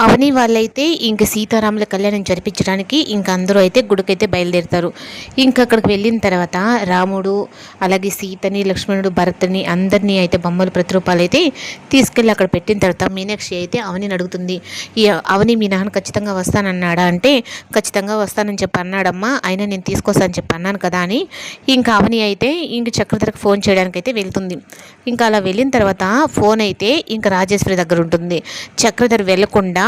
అవని వాళ్ళైతే ఇంక సీతారాముల కళ్యాణం జరిపించడానికి ఇంక అందరూ అయితే గుడికైతే బయలుదేరుతారు. ఇంక అక్కడికి వెళ్ళిన తర్వాత రాముడు అలాగే సీతని, లక్ష్మణుడు, భరతుని అందరినీ అయితే బొమ్మలు ప్రతిరూపాలు అయితే తీసుకెళ్ళి అక్కడ పెట్టిన తర్వాత మీనాక్షి అయితే అవనిని అడుగుతుంది. ఈ అవని మీ నాన్న ఖచ్చితంగా వస్తానన్నాడా అంటే, ఖచ్చితంగా వస్తానని చెప్పి అన్నాడమ్మా, అయినా నేను తీసుకొస్తానని చెప్పి అన్నాను కదా అని ఇంకా అవని అయితే ఇంక చక్రధరకి ఫోన్ చేయడానికి అయితే వెళ్తుంది. ఇంకా అలా వెళ్ళిన తర్వాత ఫోన్ అయితే ఇంకా రాజేశ్వరి దగ్గర ఉంటుంది. చక్రధర్ వెళ్లకుండా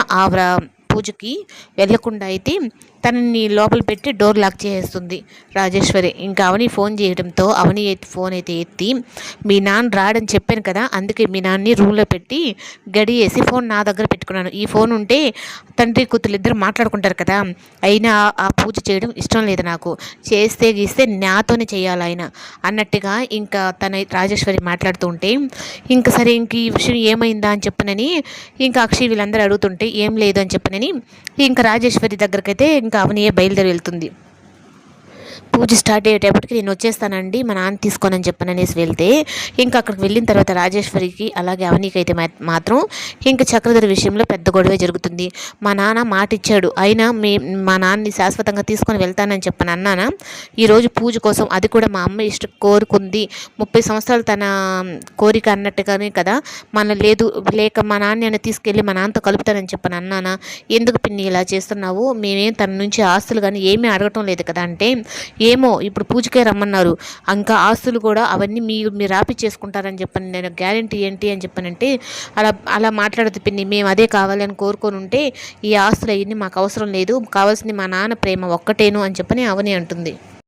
పూజకి వెళ్లకుండా అయితే తనని లోపల పెట్టి డోర్ లాక్ చేసేస్తుంది రాజేశ్వరి. ఇంకా అవని ఫోన్ చేయడంతో అవని ఫోన్ అయితే ఎత్తి, మీ నాన్న రాడని చెప్పాను కదా, అందుకే మీ నాన్నని రూమ్లో పెట్టి గడి వేసి ఫోన్ నా దగ్గర పెట్టుకున్నాను. ఈ ఫోన్ ఉంటే తండ్రి కూతురు ఇద్దరు మాట్లాడుకుంటారు కదా, అయినా ఆ పూజ చేయడం ఇష్టం లేదు నాకు, చేస్తే గీస్తే నాతోనే చేయాలి ఆయన అన్నట్టుగా ఇంకా తన రాజేశ్వరి మాట్లాడుతూ ఉంటే, ఇంకా సరే ఇంక ఈ విషయం ఏమైందా అని చెప్పనని ఇంకా అక్షయ్ వీళ్ళందరూ అడుగుతుంటే ఏం లేదు అని చెప్పనని ఇంకా రాజేశ్వరి దగ్గరకైతే ఇంకా అవనియే బయలుదేరి వెళ్తుంది. పూజ స్టార్ట్ అయ్యేటప్పటికి నేను వచ్చేస్తానండి మా నాన్న తీసుకోనని చెప్పననేసి వెళ్తే, ఇంకా అక్కడికి వెళ్ళిన తర్వాత రాజేశ్వరికి అలాగే అవనీకి అయితే మాత్రం ఇంకా చక్రధర విషయంలో పెద్ద గొడవే జరుగుతుంది. మా నాన్న మాట ఇచ్చాడు, అయినా మా నాన్నని శాశ్వతంగా తీసుకొని వెళ్తానని చెప్పని అన్నానా, ఈరోజు పూజ కోసం, అది కూడా మా అమ్మ కోరుకుంది, 30 సంవత్సరాలు తన కోరిక అన్నట్టుగానే కదా, లేక మా నాన్న తీసుకెళ్ళి మా నాన్నతో కలుపుతానని చెప్పని అన్నానా, ఎందుకు పిన్ని ఇలా చేస్తున్నావు, మేమేం తన నుంచి ఆస్తులు కానీ ఏమీ అడగటం లేదు కదా అంటే, ఏమో ఇప్పుడు పూజకే రమ్మన్నారు, ఇంకా ఆస్తులు కూడా అవన్నీ మీరు రాపిచ్చేసుకుంటారని చెప్పని నేను గ్యారెంటీ ఏంటి అని చెప్పానంటే, అలా మాట్లాడదు పిన్ని, మేము అదే కావాలని కోరుకొని ఉంటే ఈ ఆస్తులు అవన్నీ మాకు అవసరం లేదు, కావాల్సింది మా నాన్న ప్రేమ ఒక్కటేను అని చెప్పని అవని అంటుంది.